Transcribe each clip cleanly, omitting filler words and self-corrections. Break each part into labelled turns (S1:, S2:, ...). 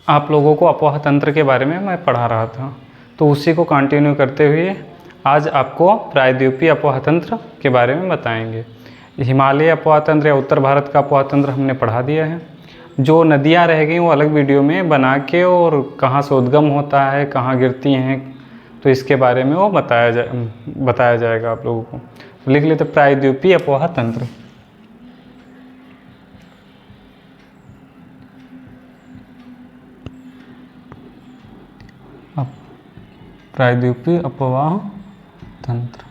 S1: आप लोगों को अपोह तंत्र के बारे में मैं पढ़ा रहा था, तो उसी को कंटिन्यू करते हुए आज आपको प्रायद्वीपीय अपोह तंत्र के बारे में बताएंगे। हिमालय अपोह तंत्र या उत्तर भारत का अपोह तंत्र हमने पढ़ा दिया है। जो नदियाँ रह गई वो अलग वीडियो में बना के, और कहाँ से उद्गम होता है, कहाँ गिरती हैं, तो इसके बारे में वो बताया जाएगा आप लोगों को। लिख लेते प्रायद्वीपीय अपोह तंत्र। प्रायद्वीपीय अपोह तंत्र।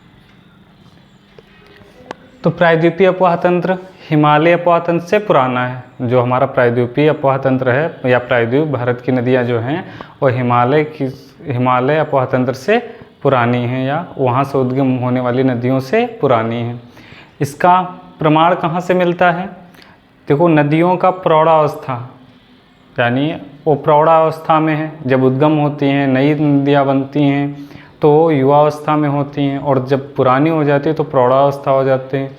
S1: तो प्रायद्वीपीय अपोह तंत्र हिमालय अपोह तंत्र से पुराना है। जो हमारा प्रायद्वीपीय अपोह तंत्र है या प्रायद्वीप भारत की नदियाँ जो हैं वो हिमालय अपोह तंत्र से पुरानी हैं, या वहाँ से उद्गम होने वाली नदियों से पुरानी हैं। इसका प्रमाण कहाँ से मिलता है? देखो, नदियों का प्रौढ़ावस्था, यानी वो प्रौढ़ावस्था में है। जब उद्गम होती हैं, नई नदियाँ बनती हैं तो युवावस्था में होती हैं, और जब पुरानी हो जाती है तो प्रौढ़ावस्था हो जाते हैं।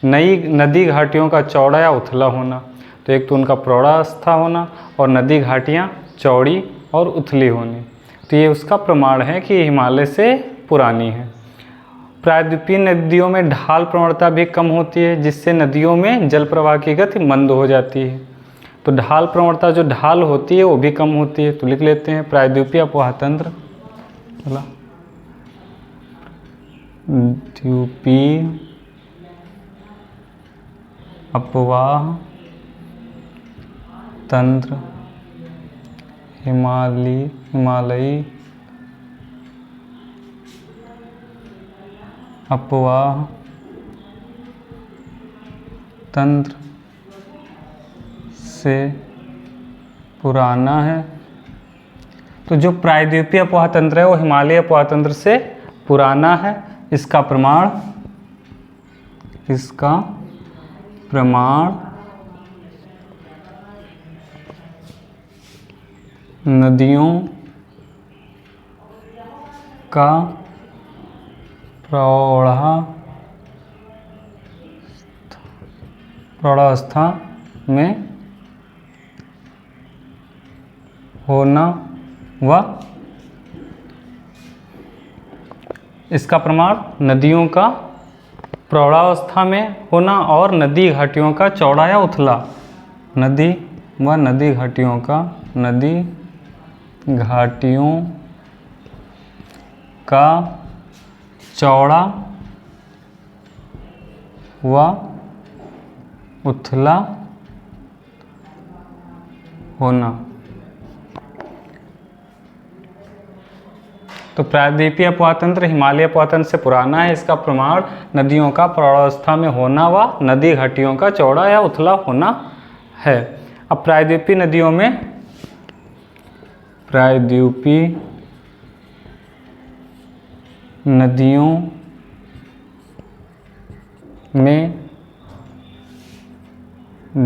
S1: नई नदी घाटियों का चौड़ा या उथला होना, तो एक तो उनका प्रौढ़ावस्था होना और नदी घाटियाँ चौड़ी और उथली होनी, तो ये उसका प्रमाण है कि हिमालय से पुरानी है। प्रायद्वीपीय नदियों में ढाल प्रवणता भी कम होती है, जिससे नदियों में जल प्रवाह की गति मंद हो जाती है। तो ढाल प्रवणता, जो ढाल होती है वो भी कम होती है। तो लिख लेते हैं प्रायद्वीपीय अपोह तंत्र। द्वीपीय अपोह तंत्र हिमालयी अपोह तंत्र से पुराना है। तो जो प्रायद्वीपीय अपोह तंत्र है वो हिमालय अपोह तंत्र से पुराना है। इसका प्रमाण नदियों का प्रौढ़ावस्था में होना व इसका प्रमाण नदियों का प्रौढ़ावस्था में होना और नदी घाटियों का चौड़ा या उथला, नदी घाटियों का चौड़ा व उथला होना। तो प्रायद्वीपीय अपोह तंत्र हिमालय अपोह तंत्र से पुराना है। इसका प्रमाण नदियों का प्रौढ़ावस्था में होना व नदी घाटियों का चौड़ा या उथला होना है। अब प्रायद्वीपीय नदियों में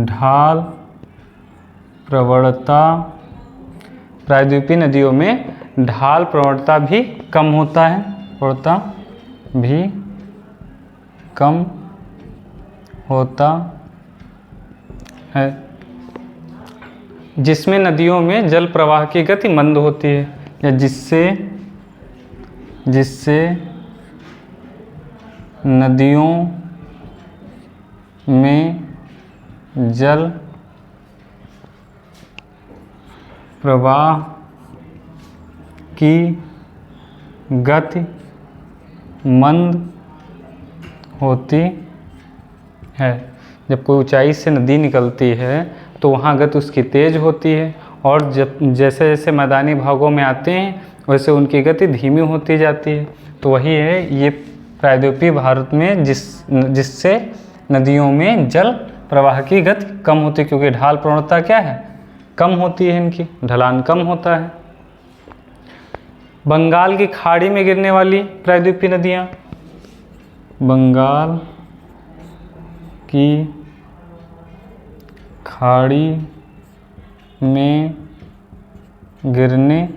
S1: ढाल प्रवणता, प्रायद्वीपीय नदियों में ढाल प्रवणता भी कम होता है, जिसमें नदियों में जल प्रवाह की गति मंद होती है, या जिससे नदियों में जल प्रवाह की गति मंद होती है। जब कोई ऊंचाई से नदी निकलती है तो वहाँ गति उसकी तेज होती है, और जैसे जैसे मैदानी भागों में आते हैं वैसे उनकी गति धीमी होती जाती है। तो वही है ये प्रायद्वीपीय भारत में जिससे नदियों में जल प्रवाह की गति कम होती है, क्योंकि ढाल प्रवणता क्या है, कम होती है, इनकी ढलान कम होता है। बंगाल की खाड़ी में गिरने वाली प्रायद्वीपीय नदियाँ, बंगाल की खाड़ी में गिरने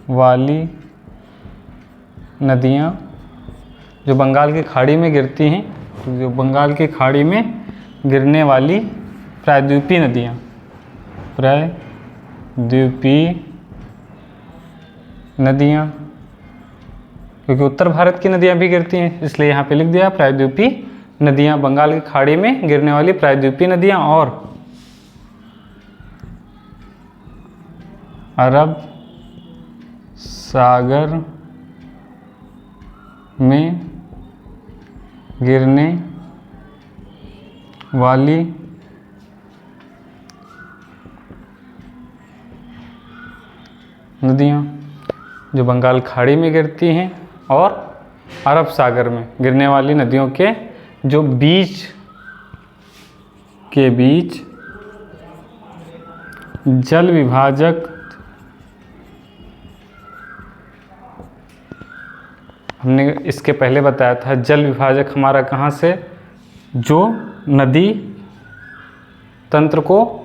S1: वाली नदियाँ, जो बंगाल की खाड़ी में गिरती हैं, जो बंगाल की खाड़ी में गिरने वाली प्रायद्वीपीय नदियाँ, प्रायद्वीपीय प्रायद्वीपीय नदियाँ, क्योंकि उत्तर भारत की नदियाँ भी गिरती हैं, इसलिए यहाँ पे लिख दिया प्रायद्वीपीय नदियाँ, बंगाल की खाड़ी में गिरने वाली प्रायद्वीपीय नदियाँ और अरब सागर में गिरने वाली नदियाँ, जो बंगाल खाड़ी में गिरती हैं और अरब सागर में गिरने वाली नदियों के जो बीच के बीच जल विभाजक, हमने इसके पहले बताया था, जल विभाजक हमारा कहाँ से, जो नदी तंत्र को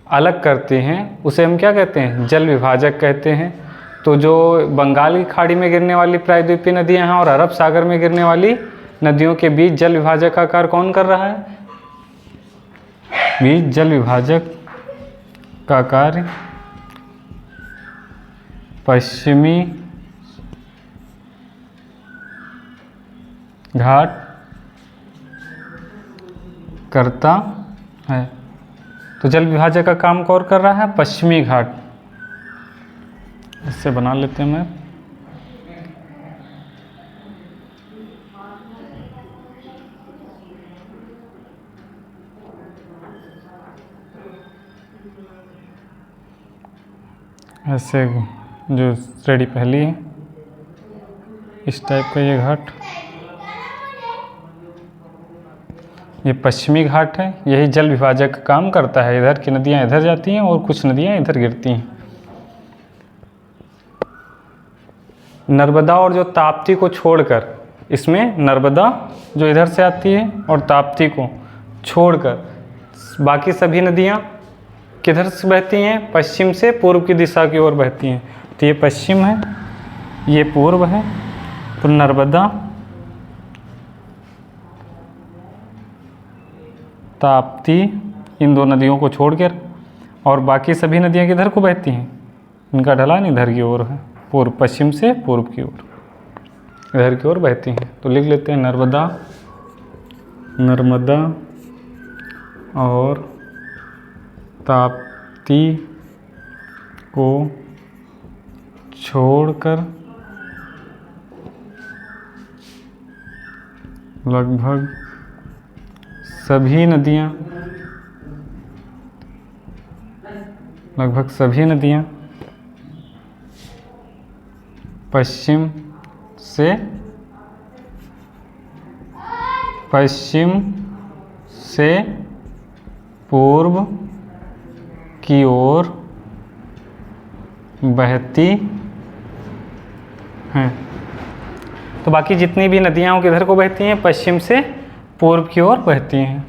S1: अलग करते हैं उसे हम क्या कहते हैं, जल विभाजक कहते हैं। तो जो बंगाल की खाड़ी में गिरने वाली प्रायद्वीपीय नदियां हैं और अरब सागर में गिरने वाली नदियों के बीच जल विभाजक का कार्य कौन कर रहा है, बीच जल विभाजक का कार्य पश्चिमी घाट करता है। तो जल विभाजक का काम कौन कर रहा है, पश्चिमी घाट। इससे बना लेते हैं मैं, ऐसे जो श्रेणी पहली है इस टाइप का ये घाट, ये पश्चिमी घाट है, यही जल विभाजक का काम करता है। इधर की नदियाँ इधर जाती हैं और कुछ नदियाँ इधर गिरती हैं। नर्मदा और जो ताप्ती को छोड़कर, इसमें नर्मदा जो इधर से आती है और ताप्ती को छोड़कर बाकी सभी नदियाँ किधर से बहती हैं, पश्चिम से पूर्व की दिशा की ओर बहती हैं। तो ये पश्चिम है, ये पूर्व है, तो नर्मदा ताप्ती इन दो नदियों को छोड़कर और बाकी सभी नदियाँ किधर को बहती हैं, इनका ढलान इधर की ओर है, पूर्व, पश्चिम से पूर्व की ओर इधर की ओर बहती हैं। तो लिख लेते हैं नर्मदा, नर्मदा और ताप्ती को छोड़कर लगभग सभी नदियाँ पश्चिम से पूर्व की ओर बहती हैं। तो बाकी जितनी भी नदियाँ वो किधर को बहती हैं, पश्चिम से पूर्व की ओर बहती हैं।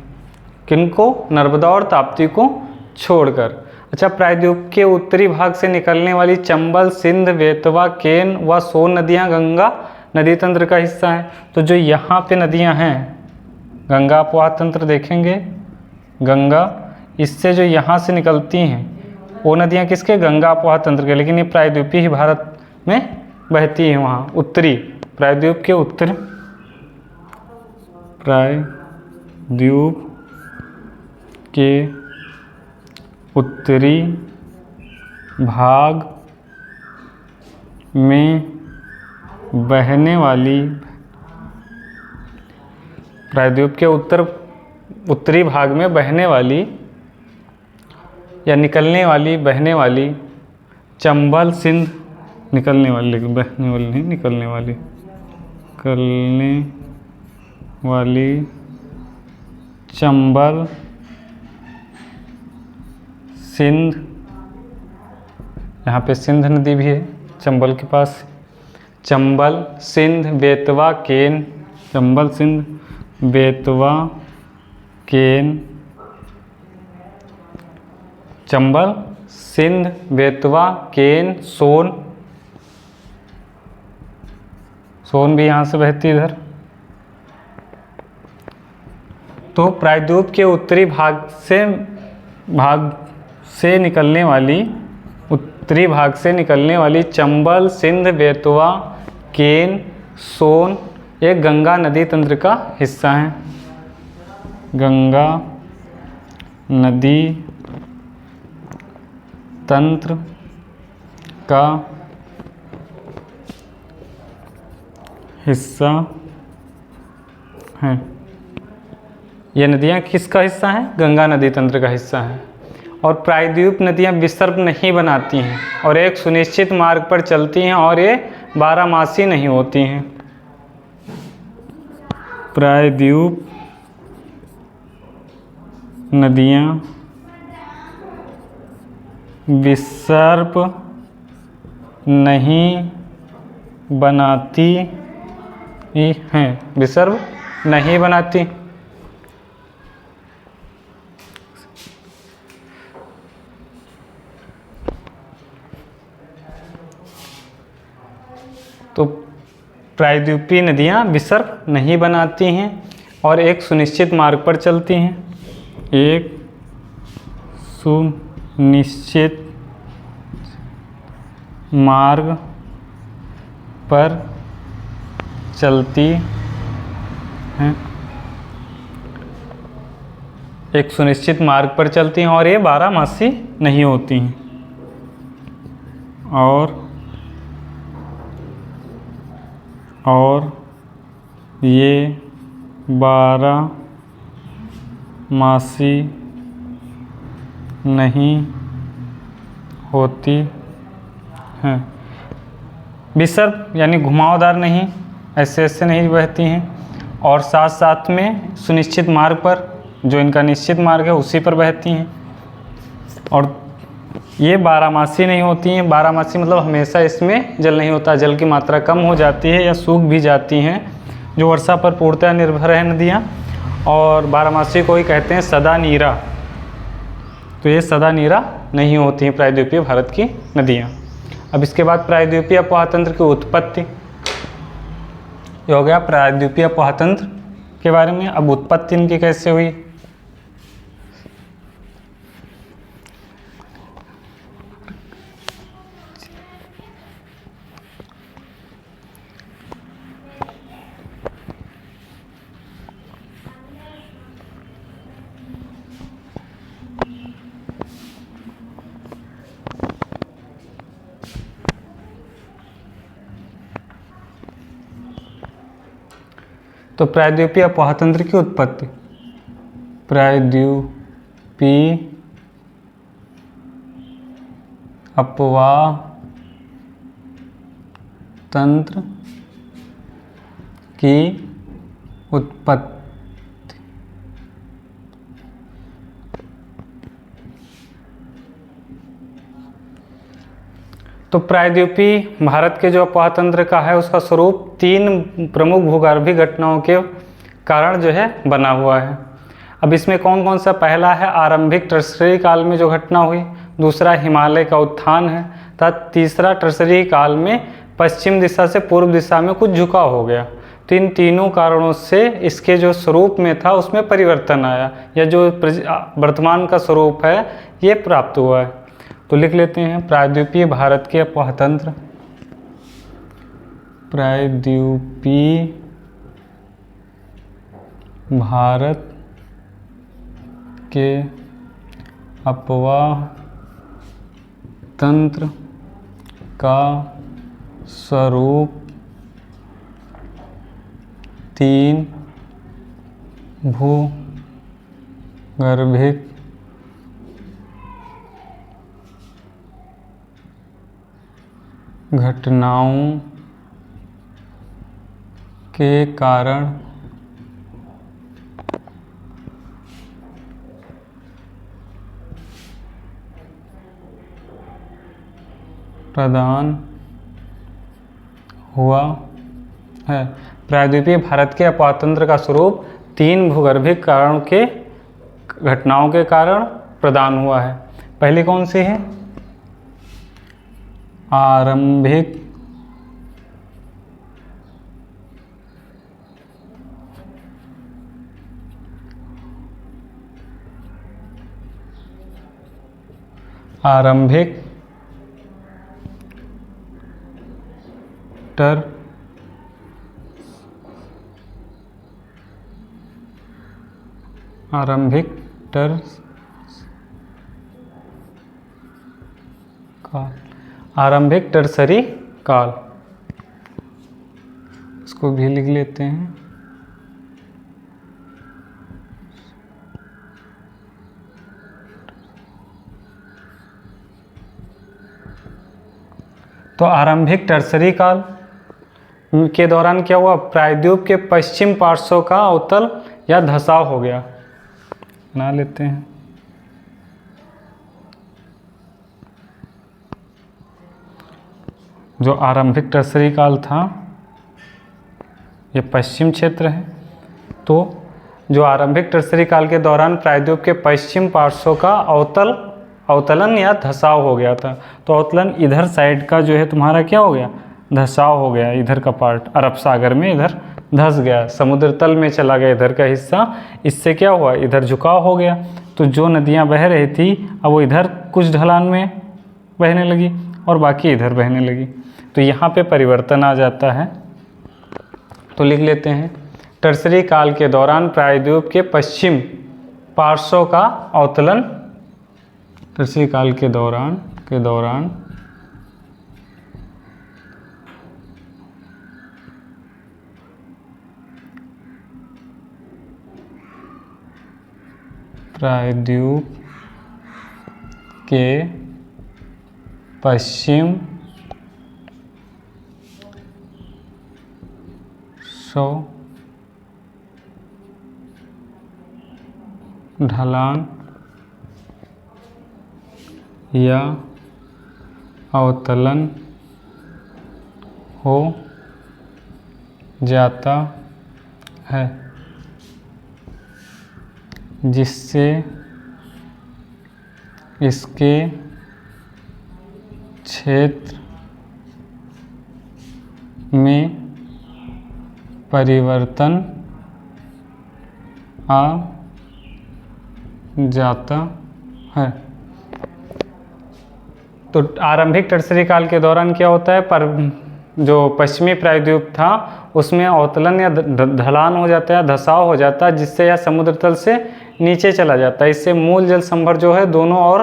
S1: किनको, नर्मदा और ताप्ती को छोड़कर। अच्छा, प्रायद्वीप के उत्तरी भाग से निकलने वाली चंबल, सिंध, बेतवा, केन व सोन नदियाँ गंगा नदी तंत्र का हिस्सा हैं। तो जो यहाँ पे नदियाँ हैं, गंगा अपवाह तंत्र देखेंगे, गंगा, इससे जो यहाँ से निकलती हैं वो नदियाँ किसके, गंगा अपवाह तंत्र के, लेकिन ये प्रायद्वीपीय ही भारत में बहती है। वहाँ उत्तरी प्रायद्वीप के उत्तर, प्रायद्वीप के उत्तरी भाग में बहने वाली, प्रायद्वीप के उत्तरी भाग में बहने वाली या निकलने वाली, बहने वाली चंबल, सिंध, निकलने वाली, लेकिन बहने वाली नहीं, निकलने वाली, निकलने वाली चंबल, सिंध, यहाँ पे सिंध नदी भी है चंबल के पास, चंबल, सिंध, बेतवा, केन, चंबल, सिंध, बेतवा, केन, चंबल, सिंध, बेतवा, केन, सोन, सोन भी यहाँ से बहती है इधर। तो प्रायद्वीप के उत्तरी भाग से निकलने वाली उत्तरी भाग से निकलने वाली चंबल, सिंध, बेतवा, केन, सोन ये गंगा नदी तंत्र का हिस्सा है। गंगा नदी तंत्र का हिस्सा है। ये नदियाँ किसका हिस्सा हैं? गंगा नदी तंत्र का हिस्सा है। और प्रायद्वीप नदियाँ विसर्ग नहीं बनाती हैं और एक सुनिश्चित मार्ग पर चलती हैं और ये बारहमासी नहीं होती हैं। प्रायद्वीप नदियाँ विसर्ग नहीं बनाती हैं, विसर्ग नहीं बनाती। तो प्रायद्वीपीय नदियाँ विसर्ग नहीं बनाती हैं और एक सुनिश्चित मार्ग पर चलती हैं। एक सुनिश्चित मार्ग पर चलती हैं। एक सुनिश्चित मार्ग पर चलती हैं और ये बारहमासी नहीं होती हैं। और ये बारहमासी नहीं होती हैं। विसर्ग यानी घुमावदार नहीं, ऐसे ऐसे नहीं बहती हैं और साथ साथ में सुनिश्चित मार्ग पर, जो इनका निश्चित मार्ग है उसी पर बहती हैं। और ये बारहमासी नहीं होती हैं। बारहमासी मतलब हमेशा इसमें जल नहीं होता, जल की मात्रा कम हो जाती है या सूख भी जाती हैं, जो वर्षा पर पूर्णतः निर्भर है नदियाँ। और बारहमासी को ही कहते हैं सदा नीरा। तो ये सदा नीरा नहीं होती हैं प्रायद्वीपीय भारत की नदियाँ। अब इसके बाद प्रायद्वीपीय अफवाह तंत्र की उत्पत्ति, ये हो गया प्रायद्वीपीय अफवाह तंत्र के बारे में। अब उत्पत्ति इनकी कैसे हुई? तो प्रायद्वीपीय अफवाह तंत्र की उत्पत्ति, प्रायद्वीपीय अफवाह तंत्र की उत्पत्ति। तो प्रायद्वीपीय भारत के जो अफवाह तंत्र का है उसका स्वरूप तीन प्रमुख भूगर्भीय घटनाओं के कारण जो है बना हुआ है। अब इसमें कौन कौन सा? पहला है आरंभिक टर्सरी काल में जो घटना हुई, दूसरा हिमालय का उत्थान है, तथा तीसरा टर्सरी काल में पश्चिम दिशा से पूर्व दिशा में कुछ झुकाव हो गया। तो इन तीनों कारणों से इसके जो स्वरूप में था उसमें परिवर्तन आया, या जो वर्तमान का स्वरूप है ये प्राप्त हुआ है। तो लिख लेते हैं प्रायद्वीपीय भारत के अफवाह तंत्र। प्रायद्वीपीय भारत के अफवाह तंत्र का स्वरूप तीन भूगर्भिक घटनाओं के कारण प्रदान हुआ है। प्रायद्वीपीय भारत के अफवाह तंत्र का स्वरूप तीन भूगर्भिक कारणों के घटनाओं के कारण प्रदान हुआ है। पहली कौन सी है? आरंभिक आरंभिक टर आरंभिक काल, आरंभिक टर्सरी काल, इसको भी लिख लेते हैं। तो आरंभिक टर्सरी काल के दौरान क्या हुआ, प्रायद्वीप के पश्चिम पार्श्व का अवतल या धंसाव हो गया। बना लेते हैं। जो आरंभिक टर्सरी काल था, ये पश्चिम क्षेत्र है। तो जो आरंभिक टर्सरी काल के दौरान प्रायद्वीप के पश्चिम पार्श्व का अवतलन या धंसाव हो गया था। तो अवतलन इधर साइड का जो है तुम्हारा क्या हो गया, धंसाव हो गया। इधर का पार्ट अरब सागर में इधर धंस गया, समुद्र तल में चला गया इधर का हिस्सा। इससे क्या हुआ, इधर झुकाव हो गया। तो जो नदियां बह रही थी अब वो इधर कुछ ढलान में बहने लगी और बाकी इधर बहने लगी। तो यहाँ पे परिवर्तन आ जाता है। तो लिख लेते हैं, टर्सरी काल के दौरान प्रायद्वीप के पश्चिम पार्श्व का अवतलन, टर्सरी काल के दौरान प्रायद्वीप के पश्चिम ढलान या अवतलन हो जाता है, जिससे इसके क्षेत्र में परिवर्तन आ जाता है। तो आरंभिक टर्सरी काल के दौरान क्या होता है, पर जो पश्चिमी प्रायद्वीप था उसमें अवतलन या ढलान हो जाता है, धंसाव हो जाता है, जिससे यह समुद्र तल से नीचे चला जाता है। इससे मूल जल संभर जो है दोनों और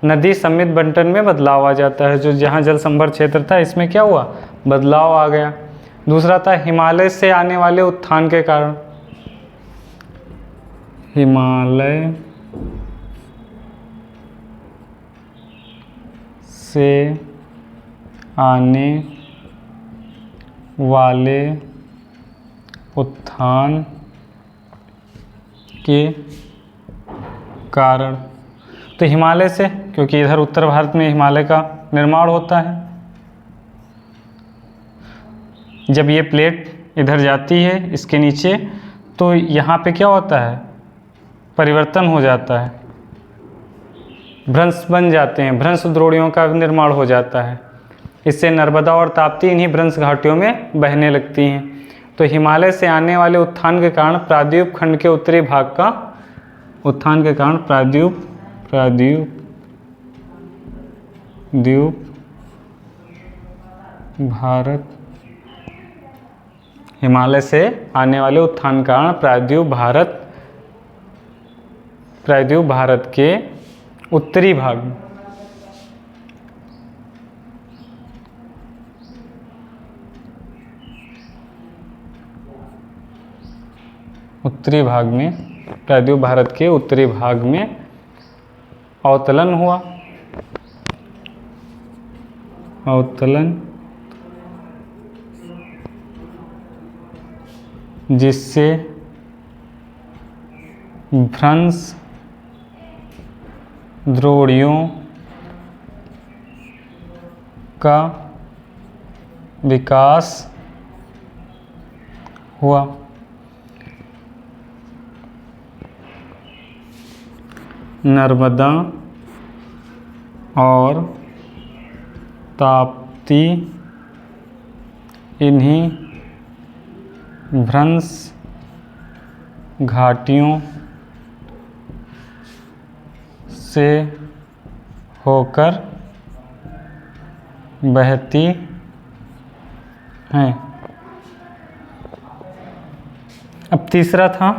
S1: नदी समित बंटन में बदलाव आ जाता है। जो जहाँ जल संभर क्षेत्र था इसमें क्या हुआ, बदलाव आ गया। दूसरा था हिमालय से आने वाले उत्थान के कारण, हिमालय से आने वाले उत्थान के कारण। तो हिमालय से, क्योंकि इधर उत्तर भारत में हिमालय का निर्माण होता है। जब ये प्लेट इधर जाती है इसके नीचे, तो यहाँ पे क्या होता है, परिवर्तन हो जाता है, भ्रंश बन जाते हैं, भ्रंश द्रोणियों का निर्माण हो जाता है। इससे नर्मदा और ताप्ती इन्हीं भ्रंश घाटियों में बहने लगती हैं। तो हिमालय से आने वाले उत्थान के कारण प्रायद्वीप खंड के उत्तरी भाग का उत्थान के कारण प्रायद्वीप भारत, हिमालय से आने वाले उत्थान के कारण प्रायद्वीप भारत के उत्तरी भाग में प्रायद्वीप भारत के उत्तरी भाग में अवतलन हुआ। जिससे भ्रंश द्रोणियों का विकास हुआ। नर्मदा और ताप्ती इन्हीं भ्रंश घाटियों से होकर बहती हैं। अब तीसरा था,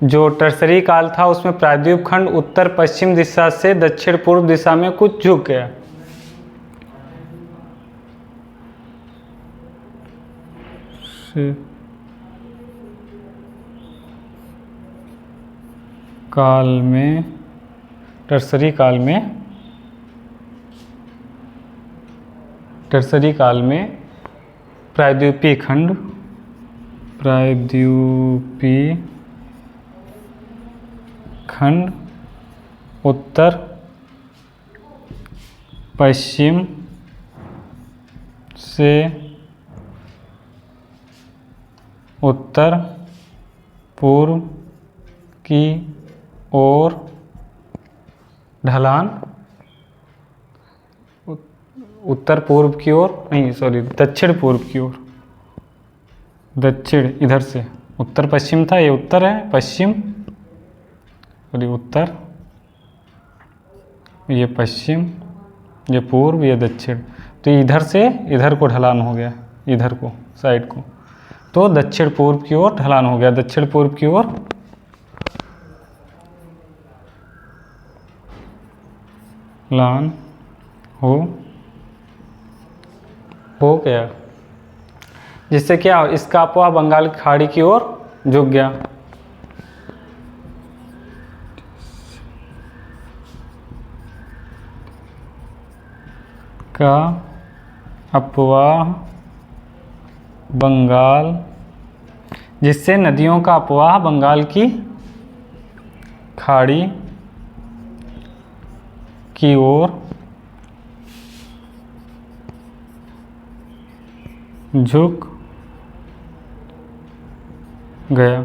S1: जो टर्सरी काल था उसमें प्रायद्वीप खंड उत्तर पश्चिम दिशा से दक्षिण पूर्व दिशा में कुछ झुक गया। काल में, टर्सरी काल में प्रायद्वीपीय खंड उत्तर पश्चिम से उत्तर पूर्व की ओर ढलान, उत्तर पूर्व की ओर नहीं, सॉरी, दक्षिण पूर्व की ओर, दक्षिण इधर से, उत्तर पश्चिम था, ये उत्तर है, पश्चिम, सॉरी उत्तर, ये पश्चिम, ये पूर्व, ये दक्षिण, तो इधर से इधर को ढलान हो गया, इधर को, साइड को, तो दक्षिण पूर्व की ओर ढलान हो गया, दक्षिण पूर्व की ओर ढलान हो गया, जिससे क्या, इसका अपवाह बंगाल की खाड़ी की ओर झुक गया। का अपवाह बंगाल, जिससे नदियों का अपवाह बंगाल की खाड़ी की ओर झुक गया।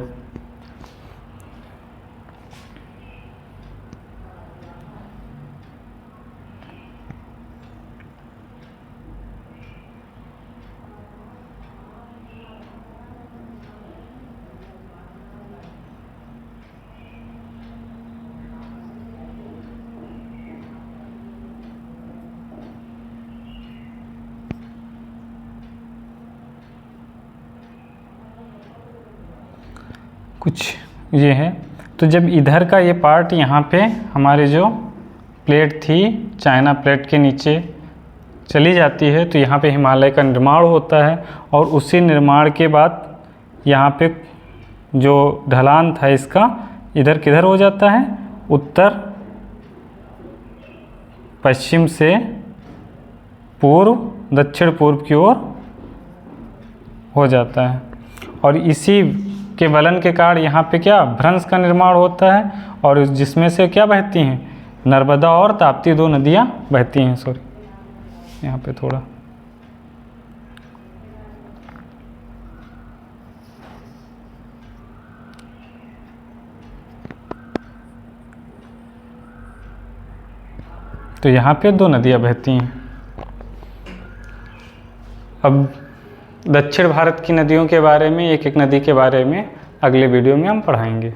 S1: कुछ ये है, तो जब इधर का ये पार्ट यहाँ पे हमारे जो प्लेट थी चाइना प्लेट के नीचे चली जाती है, तो यहाँ पे हिमालय का निर्माण होता है, और उसी निर्माण के बाद यहाँ पे जो ढलान था इसका इधर किधर हो जाता है, उत्तर पश्चिम से पूर्व दक्षिण पूर्व की ओर हो जाता है, और इसी के वलन के कारण यहाँ पे क्या, भ्रंश का निर्माण होता है, और जिसमें से क्या बहती हैं, नर्मदा और ताप्ती दो नदियाँ बहती हैं। सॉरी, यहाँ पे थोड़ा तो यहाँ पे दो नदियाँ बहती हैं। अब दक्षिण भारत की नदियों के बारे में, एक एक नदी के बारे में अगले वीडियो में हम पढ़ाएंगे।